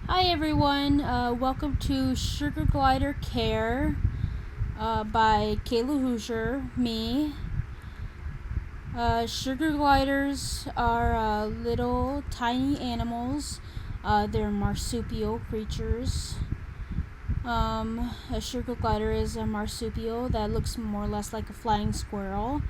Hi everyone, welcome to Sugar Glider Care by Kayla Hoosier, me. Sugar gliders are little tiny animals. They're marsupial creatures. A sugar glider is a marsupial that looks more or less like a flying squirrel.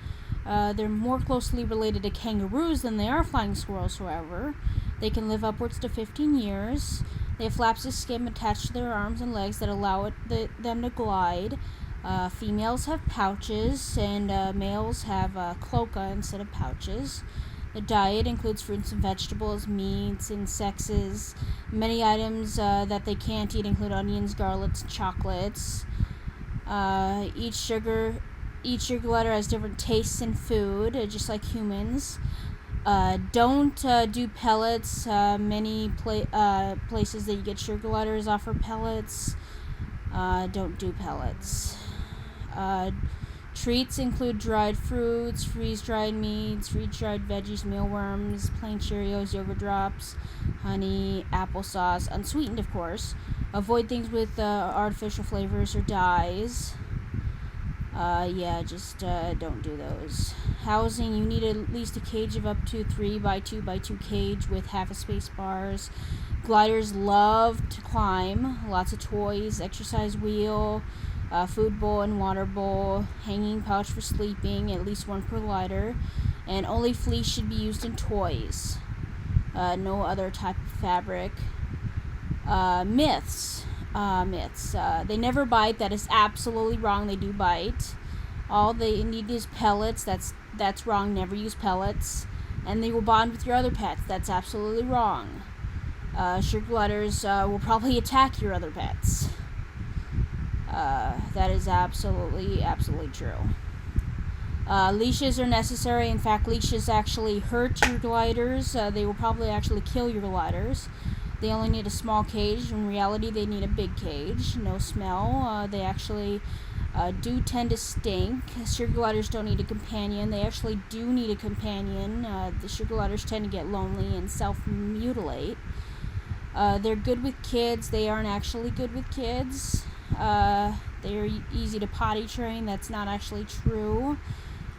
They're more closely related to kangaroos than they are flying squirrels, however. They can live upwards to 15 years. They have flaps of skin attached to their arms and legs that allow them to glide. Females have pouches, and males have cloaca instead of pouches. The diet includes fruits and vegetables, meats, insects. Many items that they can't eat include onions, garlics, chocolates. Each sugar glider has different tastes in food, just like humans. Don't do pellets. Many places that you get sugar gliders offer pellets. Don't do pellets. Treats include dried fruits, freeze-dried meats, freeze-dried veggies, mealworms, plain Cheerios, yogurt drops, honey, applesauce, unsweetened, of course. Avoid things with artificial flavors or dyes. Just don't do those. Housing, you need at least a cage of up to 3x2x2 cage with half a space bars. Gliders love to climb. Lots of toys, exercise wheel, food bowl and water bowl, hanging pouch for sleeping, at least one per glider. And only fleece should be used in toys. No other type of fabric. Myths. They never bite. That is absolutely wrong. They do bite. All they need is pellets. That's wrong. Never use pellets. And they will bond with your other pets. That's absolutely wrong. Sugar gliders will probably attack your other pets. That is absolutely true. Leashes are necessary. In fact, leashes actually hurt your gliders. They will probably actually kill your gliders. They only need a small cage. In reality, they need a big cage. No smell. They actually do tend to stink. Sugar gliders don't need a companion. They actually do need a companion. The sugar gliders tend to get lonely and self-mutilate. They're good with kids. They aren't actually good with kids. They're easy to potty train. That's not actually true.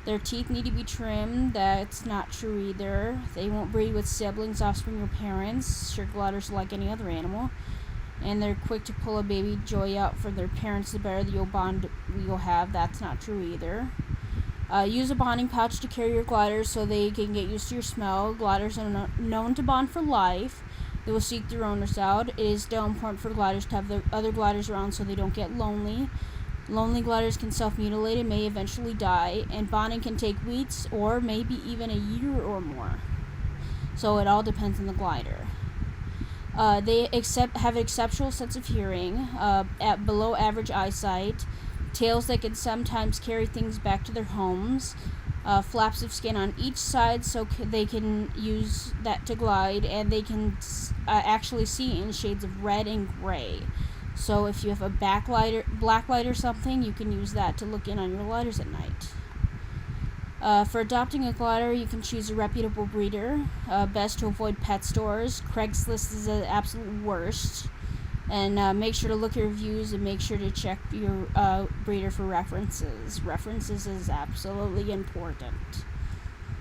Their teeth need to be trimmed. That's not true either. They won't breed with siblings, offspring, or parents. Sugar gliders are like any other animal. And they're quick to pull a baby joy out from their parents. The better the bond you'll have. That's not true either. Use a bonding pouch to carry your gliders so they can get used to your smell. Gliders are known to bond for life. They will seek their owners out. It is still important for gliders to have the other gliders around so they don't get lonely. Lonely gliders can self-mutilate and may eventually die, and bonding can take weeks or maybe even a year or more. So it all depends on the glider. They have an exceptional sense of hearing, at below average eyesight, tails that can sometimes carry things back to their homes, flaps of skin on each side so they can use that to glide, and they can actually see in shades of red and gray. So if you have a black light or something, you can use that to look in on your gliders at night. For adopting a glider, you can choose a reputable breeder. Best to avoid pet stores. Craigslist is the absolute worst. And make sure to look at reviews and make sure to check your breeder for references. References is absolutely important.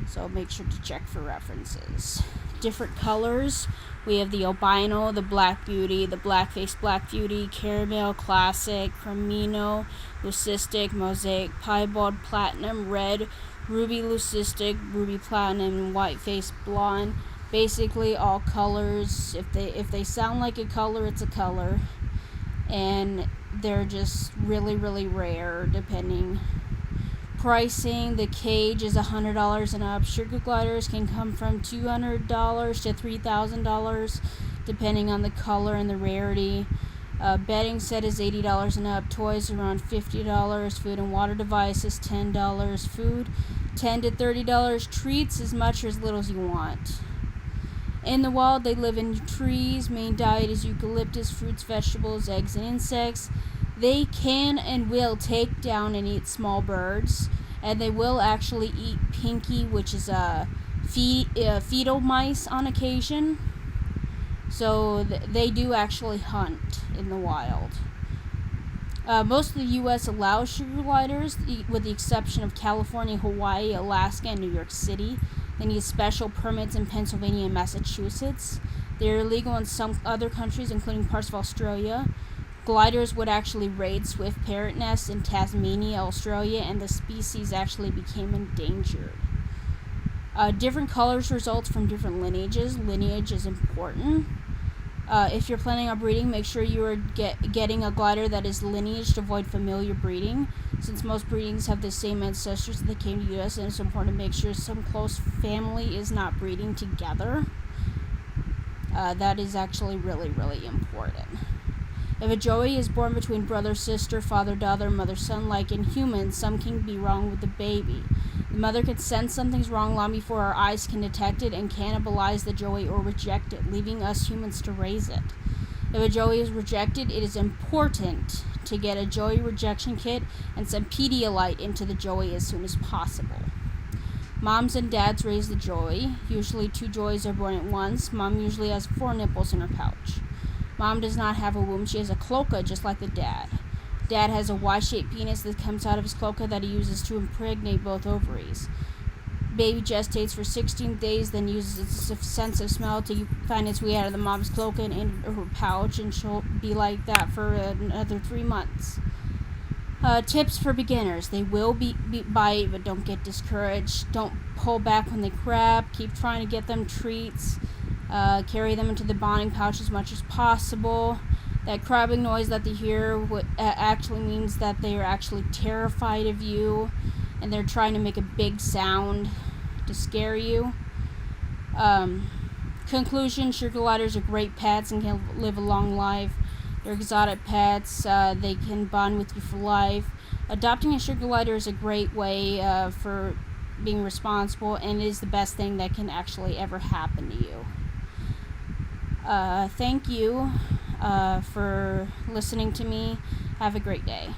So make sure to check for references. Different colors. We have the albino, the black beauty, the black-faced black beauty, caramel, classic, cremino, leucistic, mosaic, piebald, platinum, red, ruby leucistic, ruby platinum, and white-faced blonde. Basically all colors. If they sound like a color, it's a color. And they're just really, really rare depending. Pricing, the cage is $100 and up. Sugar gliders can come from $200 to $3,000 depending on the color and the rarity. Bedding set is $80 and up. Toys around $50. Food and water devices $10. Food $10 to $30. Treats as much or as little as you want. In the wild, they live in trees. Main diet is eucalyptus, fruits, vegetables, eggs, and insects. They can and will take down and eat small birds, and they will actually eat pinky, which is fetal mice on occasion. So they do actually hunt in the wild. Most of the U.S. allows sugar gliders, with the exception of California, Hawaii, Alaska, and New York City. They need special permits in Pennsylvania and Massachusetts. They're illegal in some other countries, including parts of Australia. Gliders would actually raid swift parrot nests in Tasmania, Australia, and the species actually became endangered. Different colors result from different lineages. Lineage is important. If you're planning on breeding, make sure you are getting a glider that is lineage to avoid familiar breeding. Since most breedings have the same ancestors that came to the U.S., and it's important to make sure some close family is not breeding together. That is actually really, really important. If a joey is born between brother, sister, father, daughter, mother, son, like in humans, something can be wrong with the baby. The mother can sense something's wrong long before our eyes can detect it and cannibalize the joey or reject it, leaving us humans to raise it. If a joey is rejected, it is important to get a joey rejection kit and some Pedialyte into the joey as soon as possible. Moms and dads raise the joey. Usually 2 joeys are born at once. Mom usually has 4 nipples in her pouch. Mom does not have a womb. She has a cloaca just like the dad. Dad has a Y-shaped penis that comes out of his cloaca that he uses to impregnate both ovaries. Baby gestates for 16 days, then uses its sense of smell to find its way out of the mom's cloaca and in her pouch, and she'll be like that for another 3 months. Tips for beginners. They will bite, but don't get discouraged. Don't pull back when they crab. Keep trying to get them treats. Carry them into the bonding pouch as much as possible. That crabbing noise that they hear actually means that they are actually terrified of you, and they're trying to make a big sound to scare you. Conclusion, sugar gliders are great pets and can live a long life. They're exotic pets. They can bond with you for life. Adopting a sugar glider is a great way for being responsible, and it is the best thing that can actually ever happen to you. Thank you for listening to me. Have a great day.